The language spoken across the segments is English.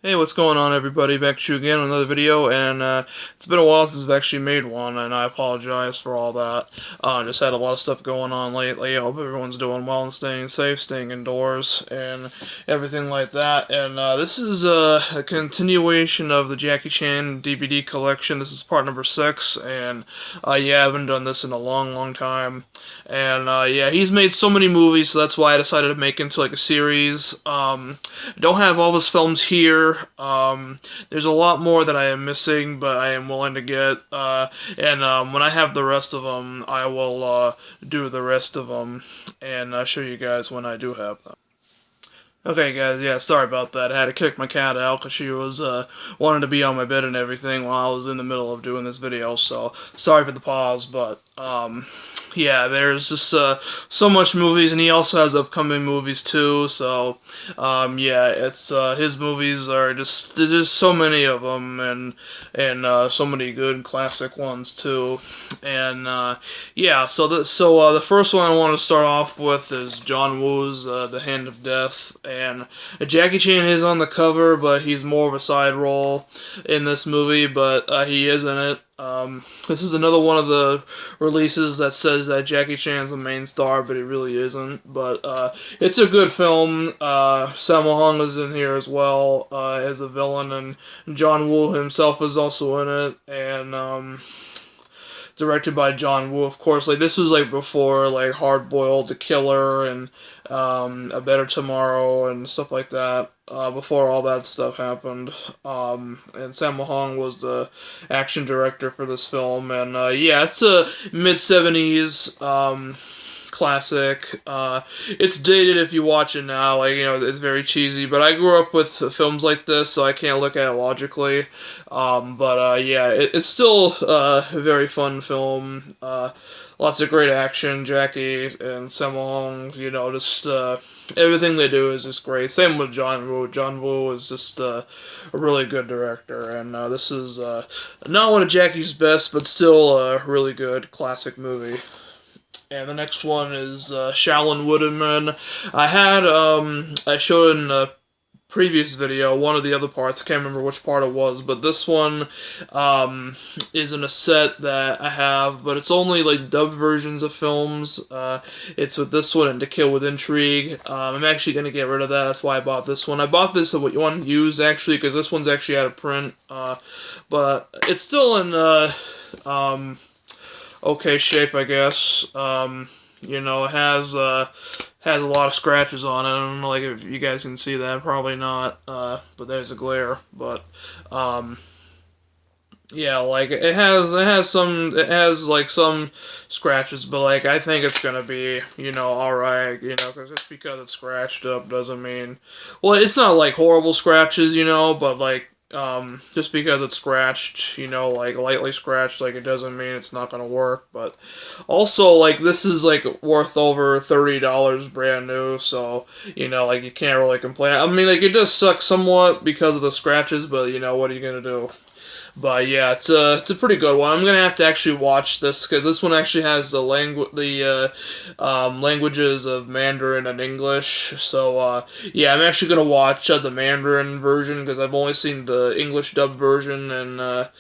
Hey, what's going on, everybody? Back at you again with another video, and it's been a while since I've actually made one, and I apologize for all that. Just had a lot of stuff going on lately. I hope everyone's doing well and staying safe, staying indoors, and everything like that. And this is a continuation of the Jackie Chan DVD collection. This is part number 6, and yeah, I haven't done this in a long time. And yeah, he's made so many movies, so that's why I decided to make into like a series. I don't have all his films here. There's a lot more that I am missing, but I am willing to get. And when I have the rest of them, I will do the rest of them and show you guys when I do have them. Okay, guys, yeah, sorry about that. I had to kick my cat out because she was wanting to be on my bed and everything while I was in the middle of doing this video, so sorry for the pause, but yeah, there's just so much movies, and he also has upcoming movies too, so yeah, it's his movies are just, there's just so many of them, and so many good classic ones too, and yeah, so the first one I want to start off with is John Woo's The Hand of Death. And Jackie Chan is on the cover, but he's more of a side role in this movie, but he is in it. This is another one of the releases that says that Jackie Chan's the main star, but he really isn't. But it's a good film. Sammo Hung is in here as well as a villain, and John Woo himself is also in it, and directed by John Woo, of course. Like, this was like before like Hard Boiled, The Killer, and A Better Tomorrow and stuff like that. Before all that stuff happened, and Sammo Hung was the action director for this film, and yeah, it's a mid-70s classic. It's dated if you watch it now, like, you know, it's very cheesy, but I grew up with films like this, so I can't look at it logically. But yeah, it's still a very fun film. Lots of great action. Jackie and Sammo Hung, you know, just everything they do is just great. Same with John Woo. John Woo is just a really good director, and this is not one of Jackie's best, but still a really good classic movie. And the next one is Shaolin Wooden. I showed in a previous video one of the other parts. I can't remember which part it was, but this one is in a set that I have, but it's only like dubbed versions of films. It's with this one and To Kill with Intrigue. I'm actually going to get rid of that. That's why I bought this one. I bought this one used, actually, because this one's actually out of print. But it's still in okay shape, I guess. You know, it has a lot of scratches on it. I don't know, like, if you guys can see that. Probably not. But there's a glare. But yeah, like, it has like some scratches, but like, I think it's gonna be, you know, alright, you know, because just because it's scratched up doesn't mean, well, it's not like horrible scratches, you know, but like, just because it's scratched, you know, like lightly scratched, like, it doesn't mean it's not gonna work. But also, like, this is like worth over $30 brand new, so, you know, like, you can't really complain. I mean, like, it does suck somewhat because of the scratches, but, you know, what are you gonna do? But yeah, it's a pretty good one. I'm gonna have to actually watch this because this one actually has the languages of Mandarin and English. So yeah, I'm actually gonna watch the Mandarin version because I've only seen the English dub version. And a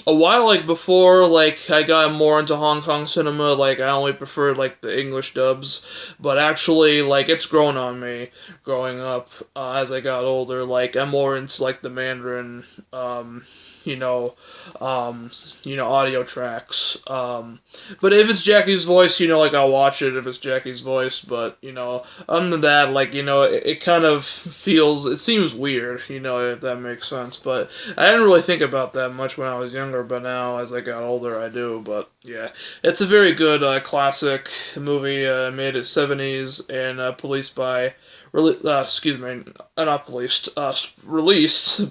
while like before, like, I got more into Hong Kong cinema. Like, I only preferred like the English dubs, but actually, like, it's grown on me growing up as I got older. Like, I'm more into like the Mandarin. You know, audio tracks. But if it's Jackie's voice, you know, like, I'll watch it if it's Jackie's voice. But, you know, other than that, like, you know, it kind of it seems weird, you know, if that makes sense. But I didn't really think about that much when I was younger, but now as I got older, I do. But yeah, it's a very good classic movie made in the 70s and released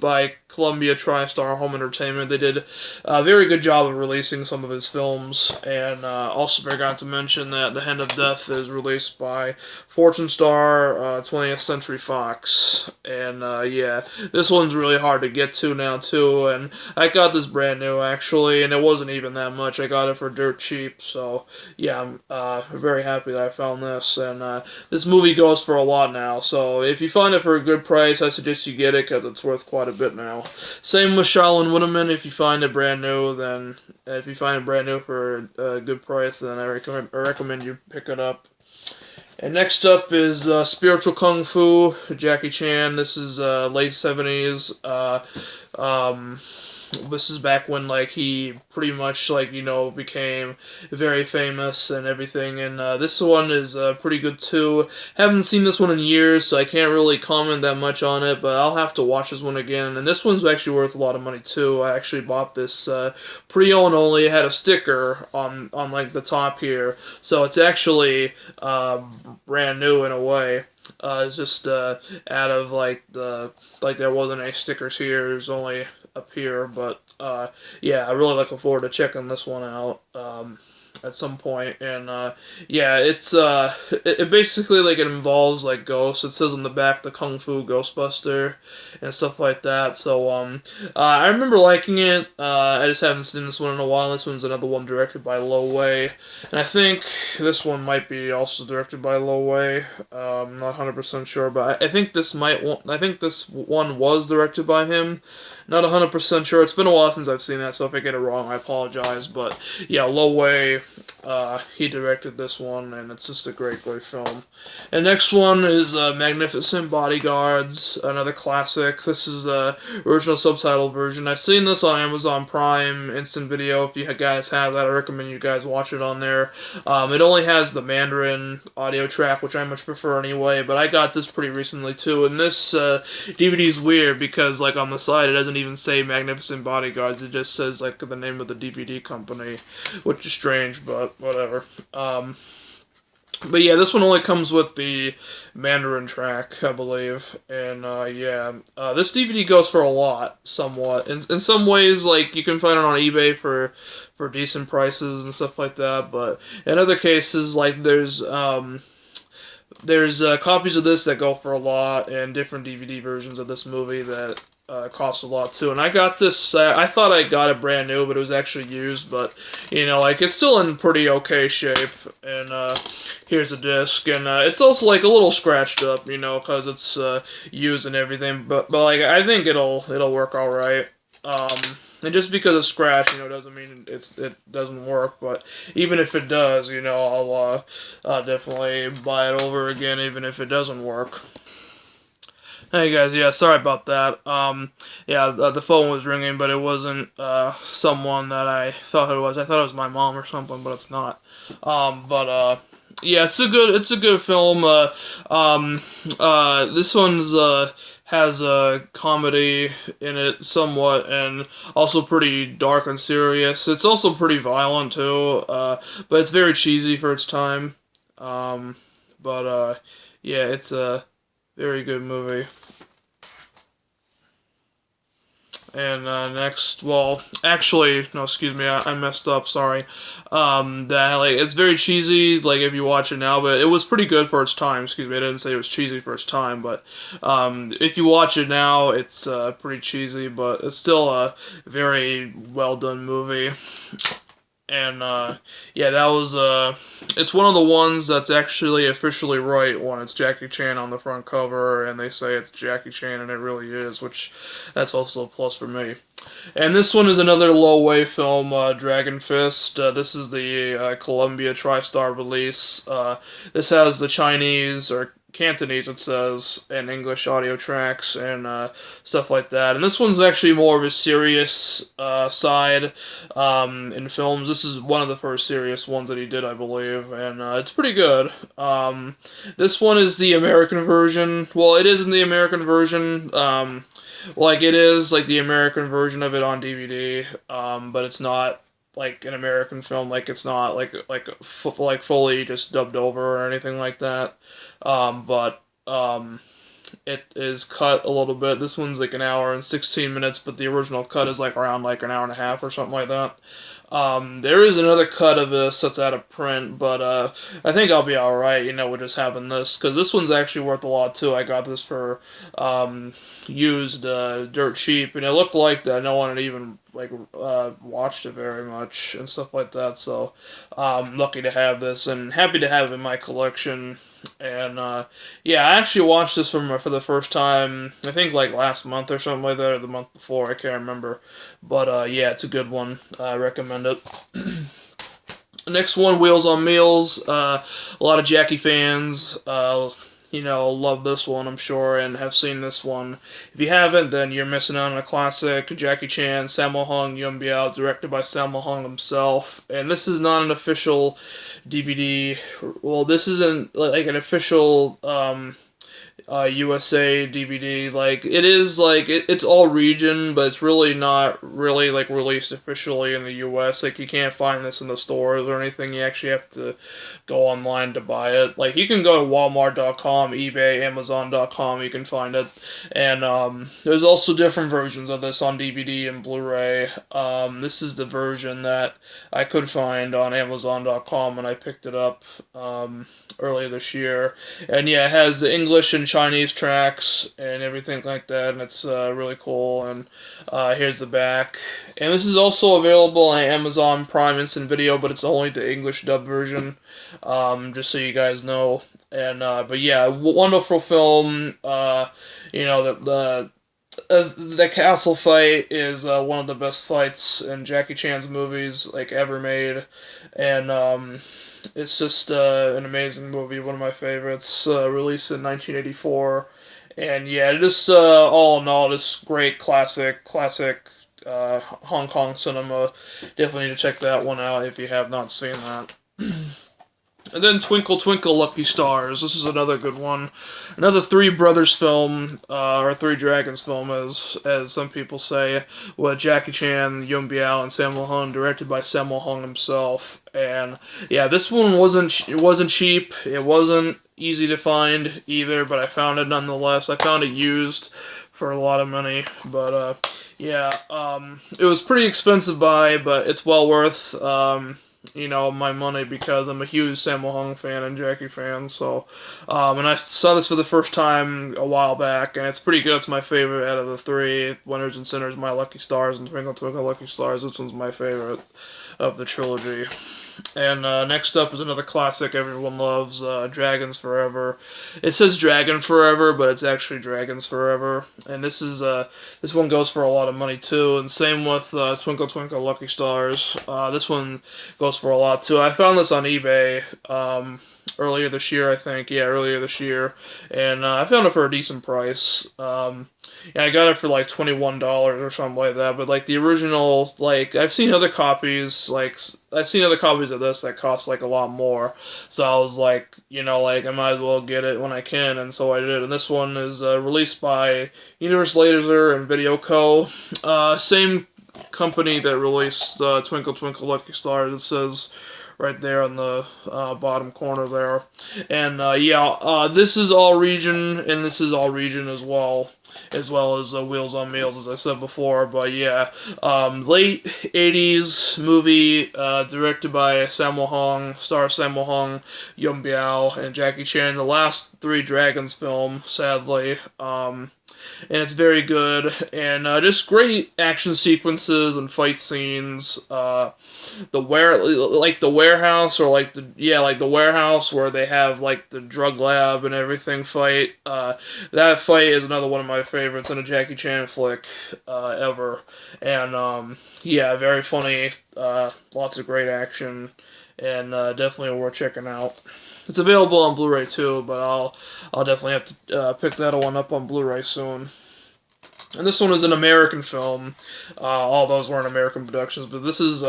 by Columbia TriStar Home Entertainment. They did a very good job of releasing some of his films, and also forgot to mention that The Hand of Death is released by Fortune Star 20th Century Fox, and yeah, this one's really hard to get to now too, and I got this brand new actually, and it wasn't even that much. I got it for dirt cheap, so yeah, I'm very happy that I found this, and this movie goes for a lot now. now. So if you find it for a good price, I suggest you get it because it's worth quite a bit now. Same with Shaolin Wooderman. If you find it brand new, then if you find it brand new for a good price, then I recommend you pick it up. And next up is Spiritual Kung Fu, Jackie Chan. This is late 70s. This is back when like he pretty much became very famous and everything. And this one is pretty good too. Haven't seen this one in years, so I can't really comment that much on it. But I'll have to watch this one again. And this one's actually worth a lot of money too. I actually bought this pre-owned only. It had a sticker on like the top here, so it's actually brand new in a way. It's just out of there wasn't any stickers here. There's only up here, but yeah, I'm really looking forward to checking this one out at some point. And yeah, it basically it involves ghosts. It says on the back the Kung Fu Ghostbuster and stuff like that. So I remember liking it. I just haven't seen this one in a while. This one's another one directed by Lo Wei, and I think this one might be also directed by Lo Wei. I'm not 100% sure, but I think this one was directed by him. Not 100% sure. It's been a while since I've seen that, so if I get it wrong, I apologize. But yeah, Lo Wei, he directed this one, and it's just a great film. And next one is Magnificent Bodyguards, another classic. This is the original subtitle version. I've seen this on Amazon Prime Instant Video. If you guys have that, I recommend you guys watch it on there. It only has the Mandarin audio track, which I much prefer anyway, but I got this pretty recently too. And this DVD is weird because on the side it doesn't even say Magnificent Bodyguards. It just says the name of the DVD company, which is strange, but whatever. But yeah, this one only comes with the Mandarin track, I believe. And yeah, this DVD goes for a lot, somewhat. In some ways, you can find it on eBay for decent prices and stuff like that. But in other cases, there's copies of this that go for a lot, and different DVD versions of this movie that cost a lot too. And I got this, I thought I got it brand new, but it was actually used. But it's still in pretty okay shape. And here's the disc, and it's also a little scratched up, because it's used and everything. But I think it'll work all right. And just because it's scratched, doesn't mean it doesn't work. But even if it does, I'll definitely buy it over again, even if it doesn't work. Hey guys, yeah, sorry about that. Yeah, the phone was ringing, but it wasn't someone that I thought it was. I thought it was my mom or something, but it's not. Yeah, it's a good film. This one's has a comedy in it somewhat, and also pretty dark and serious. It's also pretty violent too, but it's very cheesy for its time. Yeah, it's a very good movie. And next, well, actually, no, excuse me, I messed up, sorry. It's very cheesy, if you watch it now, but it was pretty good for its time, excuse me, I didn't say it was cheesy for its time, but, if you watch it now, it's, pretty cheesy, but it's still a very well-done movie. And, yeah, that was, it's one of the ones that's actually officially right when it's Jackie Chan on the front cover, and they say it's Jackie Chan, and it really is, which, that's also a plus for me. And this one is another Lo Wei film, Dragon Fist. This is the Columbia TriStar release. This has the Chinese, or Cantonese it says, and English audio tracks and stuff like that. And this one's actually more of a serious side in films. This is one of the first serious ones that he did, I believe, and it's pretty good. This one is the American version. Well, it isn't the American version. It is the American version of it on DVD, but it's not an American film. It's not fully just dubbed over or anything like that. It is cut a little bit. This one's an hour and 16 minutes, but the original cut is around an hour and a half or something like that. There is another cut of this that's out of print, but I think I'll be alright, with just having this, because this one's actually worth a lot too. I got this for used dirt cheap, and it looked like that no one had even watched it very much and stuff like that, so I'm lucky to have this and happy to have it in my collection. And yeah, I actually watched this for the first time. I think like last month or something like that, or the month before. I can't remember. But yeah, it's a good one. I recommend it. Next one, Wheels on Meals. A lot of Jackie fans, love this one, I'm sure, and have seen this one. If you haven't, then you're missing out on a classic. Jackie Chan, Sammo Hung, Yun Biao, directed by Sammo Hung himself. And this is not an official DVD. Well, this isn't like an official USA DVD. Like it is like it's all region, but it's really not really like released officially in the US. Like you can't find this in the stores or anything. You actually have to go online to buy it. Like you can go to Walmart.com, eBay, Amazon.com. You can find it, and there's also different versions of this on DVD and Blu-ray. This is the version that I could find on Amazon.com, and I picked it up earlier this year. And yeah, it has the English and Chinese tracks and everything like that, and it's really cool. And here's the back. And this is also available on Amazon Prime Instant Video, but it's only the English dub version, just so you guys know. And but yeah, wonderful film. The castle fight is one of the best fights in Jackie Chan's movies like ever made, and it's just an amazing movie, one of my favorites, released in 1984. And yeah, just all in all, just great classic Hong Kong cinema. Definitely need to check that one out if you have not seen that. And then Twinkle, Twinkle, Lucky Stars. This is another good one. Another Three Brothers film, or Three Dragons film, as some people say, with Jackie Chan, Yun Biao, and Sammo Hung, directed by Sammo Hung himself. And yeah, this one wasn't cheap. It wasn't easy to find either, but I found it nonetheless. I found it used for a lot of money, but yeah, it was pretty expensive buy, but it's well worth my money, because I'm a huge Sammo Hung fan and Jackie fan. So, and I saw this for the first time a while back, and it's pretty good. It's my favorite out of the three. Winners and Sinners, My Lucky Stars, and Twinkle Twinkle Lucky Stars. This one's my favorite of the trilogy. And next up is another classic everyone loves, Dragons Forever. It says Dragon Forever, but it's actually Dragons Forever. And this one goes for a lot of money too. And same with Twinkle Twinkle Lucky Stars. This one goes for a lot too. I found this on eBay earlier this year, I think. Yeah, earlier this year. And I found it for a decent price. Yeah, I got it for like $21 or something like that. But like the original, like I've seen other copies of this that cost like a lot more. So I was like, I might as well get it when I can, and so I did. And this one is released by Universal Laser and Video Co. Same company that released Twinkle Twinkle Lucky Stars. It says right there on the bottom corner there. And this is all region, and this is all region as well as Wheels on Meals, as I said before. But yeah, late 80s movie, directed by Sammo Hung, stars Sammo Hung, Yun Biao, and Jackie Chan. The last Three Dragons film, sadly. And it's very good, and just great action sequences and fight scenes. The warehouse, or the warehouse where they have like the drug lab and everything fight. That fight is another one of my favorites in a Jackie Chan flick ever. And yeah, very funny. Lots of great action, and definitely worth checking out. It's available on Blu-ray too, but I'll definitely have to pick that one up on Blu-ray soon. And this one is an American film. All those weren't American productions, but this is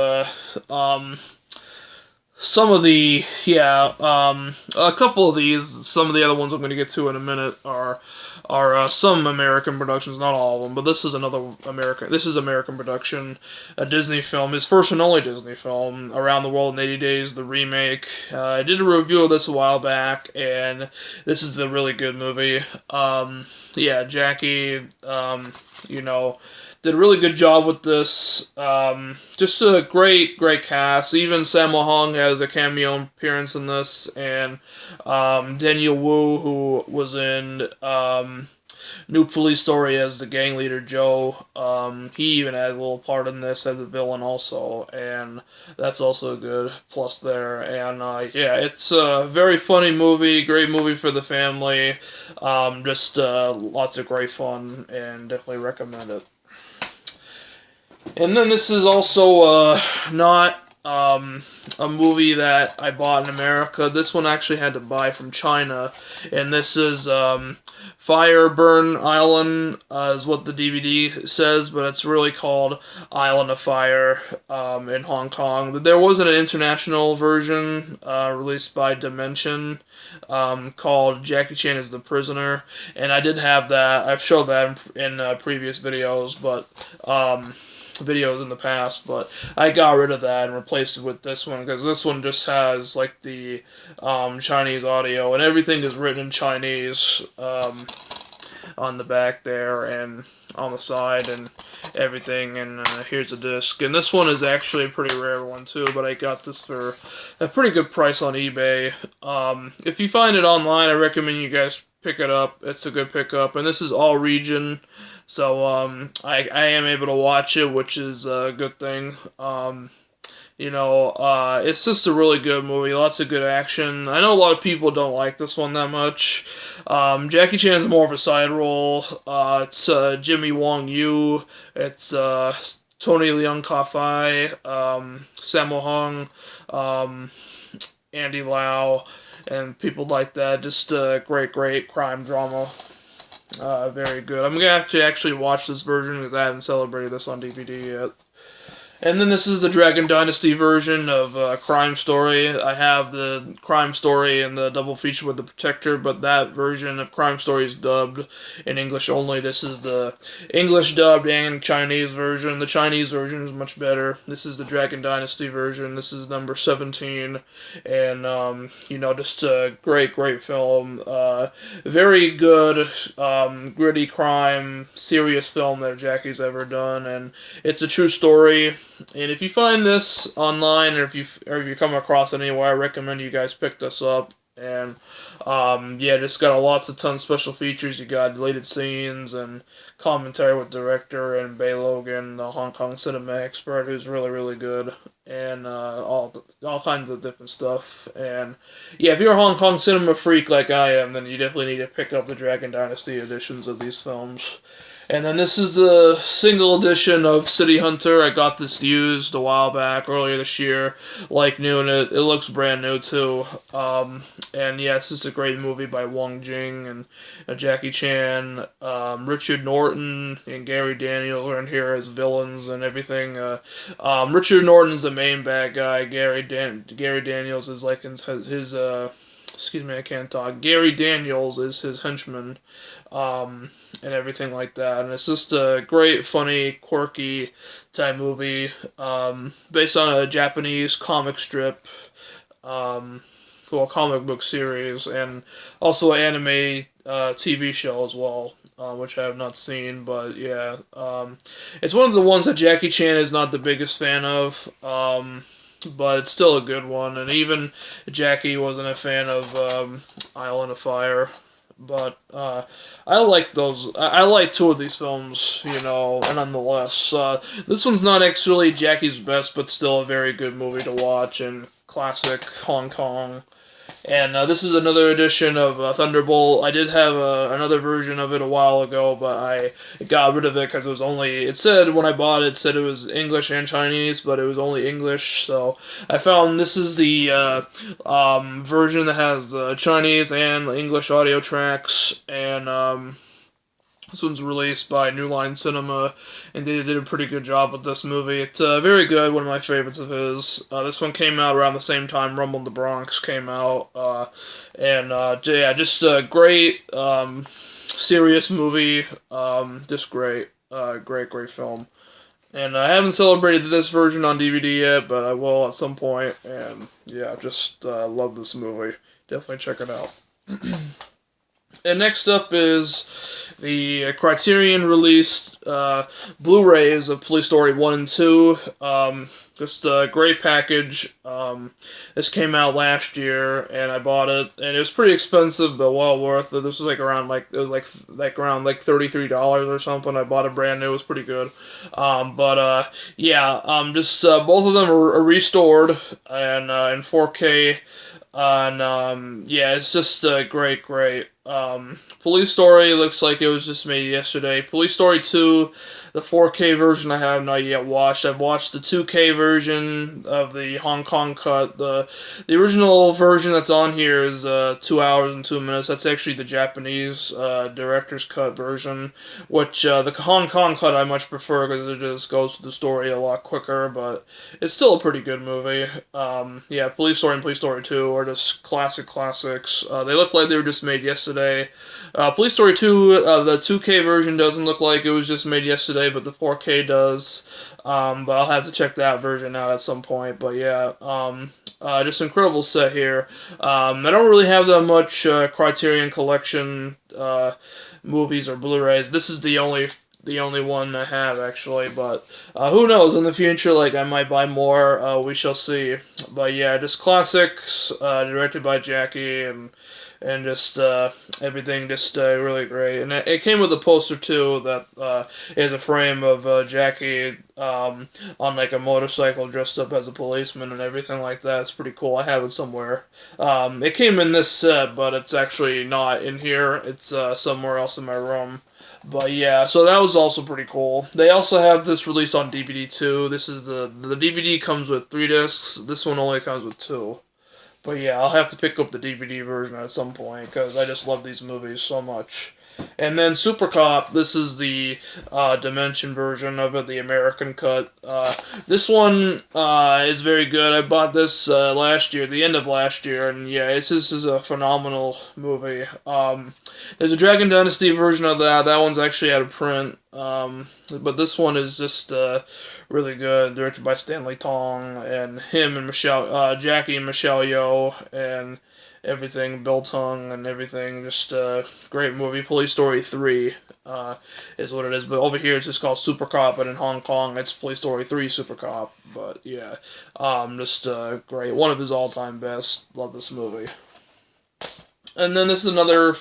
some of the a couple of these. Some of the other ones I'm going to get to in a minute are some American productions, not all of them. But this is another American. This is American production, a Disney film, his first and only Disney film, Around the World in 80 Days, the remake. I did a review of this a while back, and this is a really good movie. Yeah, Jackie, did a really good job with this. Just a great cast. Even Sammo Hung has a cameo appearance in this, and Daniel Wu, who was in New Police Story as the gang leader Joe. He even had a little part in this as the villain also, and that's also a good plus there. And yeah, it's a very funny movie, great movie for the family. Just lots of great fun, and definitely recommend it. And then this is also not a movie that I bought in America. This one I actually had to buy from China, and this is Fireburn Island is what the DVD says, but it's really called Island of Fire in Hong Kong. There was an international version released by Dimension called Jackie Chan is the Prisoner, and I did have that. I've showed that in previous videos, but videos in the past, but I got rid of that and replaced it with this one because this one just has like the Chinese audio, and everything is written in Chinese on the back there and on the side and everything. And here's a disc, and this one is actually a pretty rare one too, but I got this for a pretty good price on eBay. If you find it online, I recommend you guys pick it up. It's a good pickup, and this is all region. So I am able to watch it, which is a good thing. It's just a really good movie. Lots of good action. I know a lot of people don't like this one that much. Jackie Chan's more of a side role. It's Jimmy Wong Yu. It's Tony Leung Ka-fai, Sammo Hung, Andy Lau, and people like that. Just great crime drama. Very good. I'm gonna have to actually watch this version because I haven't celebrated this on DVD yet. And then this is the Dragon Dynasty version of Crime Story. I have the Crime Story and the double feature with the Protector, but that version of Crime Story is dubbed in English only. This is the English dubbed and Chinese version. The Chinese version is much better. This is the Dragon Dynasty version. This is number 17, and just a great film. Very good, gritty crime, serious film that Jackie's ever done, and it's a true story. And if you find this online, or if you come across it anywhere, I recommend you guys pick this up. And just got lots of tons of special features. You got deleted scenes and commentary with director and Bay Logan, the Hong Kong cinema expert, who's really good, and all kinds of different stuff. And yeah, if you're a Hong Kong cinema freak like I am, then you definitely need to pick up the Dragon Dynasty editions of these films. And then this is the single edition of City Hunter. I got this used a while back, earlier this year, like new, and it looks brand new too. And yes, it's a great movie by Wong Jing and Jackie Chan, Richard Norton and Gary Daniels are in here as villains and everything. Richard Norton's the main bad guy. Gary Daniels is like his excuse me, I can't talk. Gary Daniels is his henchman. And everything like that. And it's just a great, funny, quirky type movie, based on a Japanese comic strip, comic book series, and also an anime TV show as well, which I have not seen, but yeah. It's one of the ones that Jackie Chan is not the biggest fan of, but it's still a good one, and even Jackie wasn't a fan of Island of Fire. But I like those. I like two of these films, nonetheless. This one's not actually Jackie's best, but still a very good movie to watch, and classic Hong Kong. And this is another edition of Thunderbolt. I did have another version of it a while ago, but I got rid of it because it said when I bought it, it said it was English and Chinese, but it was only English. So I found this is the version that has the Chinese and English audio tracks, and this one's released by New Line Cinema, and they did a pretty good job with this movie. It's very good, one of my favorites of his. This one came out around the same time Rumble in the Bronx came out, just a great, serious movie, just great, great film. And I haven't celebrated this version on DVD yet, but I will at some point, and yeah, just love this movie. Definitely check it out. And next up is the Criterion released Blu-rays of Police Story 1 and 2. Just a great package. This came out last year, and I bought it, and it was pretty expensive, but well worth it. This was like around around $33 or something. I bought it brand new. It was pretty good. Just both of them are restored and in 4K. And it's just great. Police Story looks like it was just made yesterday. Police Story 2, the 4K version I have not yet watched. I've watched the 2K version of the Hong Kong cut. The original version that's on here is 2 hours and 2 minutes. That's actually the Japanese director's cut version, which the Hong Kong cut I much prefer because it just goes through the story a lot quicker, but it's still a pretty good movie. Police Story and Police Story 2 are just classics. They look like they were just made yesterday. Police Story 2, the 2K version doesn't look like it was just made yesterday, but the 4K does. But I'll have to check that version out at some point. But yeah, just incredible set here. I don't really have that much Criterion Collection movies or Blu-rays. This is the only one I have, actually, but who knows, in the future, like, I might buy more, we shall see. But yeah, just classics, directed by Jackie, and just everything just really great. And it came with a poster too that is a frame of Jackie on like a motorcycle dressed up as a policeman and everything like that. It's pretty cool. I have it somewhere. It came in this set, but it's actually not in here. It's somewhere else in my room. But yeah, so that was also pretty cool. They also have this released on DVD too. This is the DVD comes with 3 discs. This one only comes with 2. But yeah, I'll have to pick up the DVD version at some point because I just love these movies so much. And then Super Cop, this is the Dimension version of it, the American cut. This one is very good. I bought this last year, the end of last year, and yeah, this is a phenomenal movie. There's a Dragon Dynasty version of that. That one's actually out of print. But this one is just really good, directed by Stanley Tong, and him and Jackie and Michelle Yeoh, and everything, Bill Tung and everything. Just great movie. Police Story 3 is what it is, but over here it's just called Super Cop, and in Hong Kong it's Police Story 3 Super Cop. But yeah, just great. One of his all-time best. Love this movie. And then this is another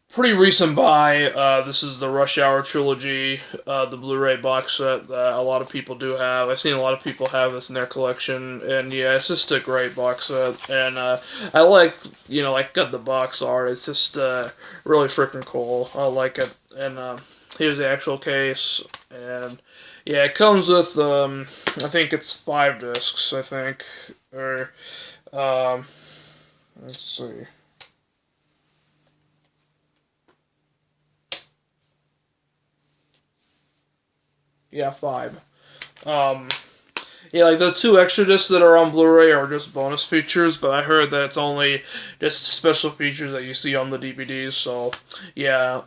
pretty recent buy. This is the Rush Hour trilogy, the Blu-ray box set that a lot of people do have. I've seen a lot of people have this in their collection, and yeah, it's just a great box set. And I like, got the box art. It's just really freaking cool. I like it. And here's the actual case. And yeah, it comes with I think it's 5 discs. I think, or let's see. Yeah, 5. Yeah, like the 2 extra discs that are on Blu-ray are just bonus features, but I heard that it's only just special features that you see on the DVDs. So, yeah,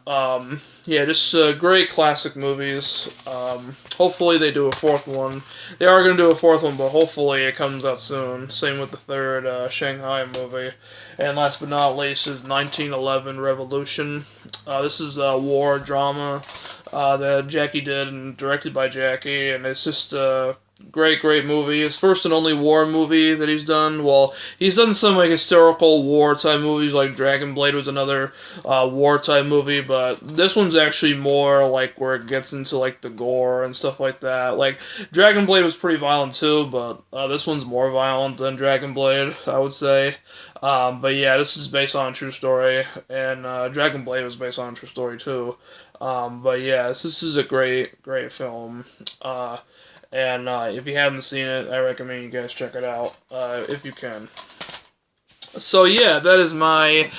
just great classic movies. Hopefully they do a 4th one. They are going to do a 4th one, but hopefully it comes out soon. Same with the 3rd Shanghai movie. And last but not least is 1911 Revolution. This is a war drama that Jackie did and directed by Jackie, and it's just a great movie. His first and only war movie that he's done. Well, he's done some like historical war type movies, like Dragon Blade was another war type movie, but this one's actually more like where it gets into like the gore and stuff like that. Like Dragon Blade was pretty violent too, but this one's more violent than Dragon Blade, I would say. But yeah, this is based on a true story, and Dragon Blade was based on a true story too. But yeah, this is a great film. And if you haven't seen it, I recommend you guys check it out, if you can. So yeah, that is my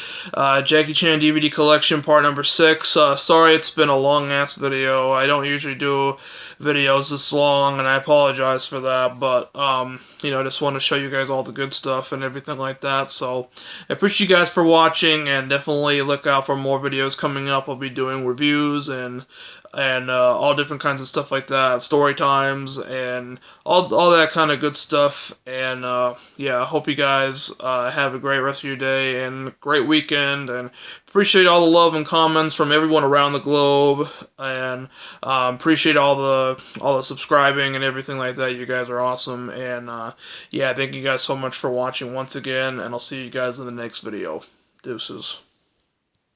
Jackie Chan DVD collection, part number 6. Sorry it's been a long-ass video. I don't usually do videos this long, and I apologize for that, but, I just want to show you guys all the good stuff and everything like that. So I appreciate you guys for watching, and definitely look out for more videos coming up. I'll be doing reviews and and all different kinds of stuff like that, story times, and all that kind of good stuff. And yeah, I hope you guys have a great rest of your day and great weekend, and appreciate all the love and comments from everyone around the globe, and appreciate all the subscribing and everything like that. You guys are awesome, and yeah, thank you guys so much for watching once again, and I'll see you guys in the next video. Deuces.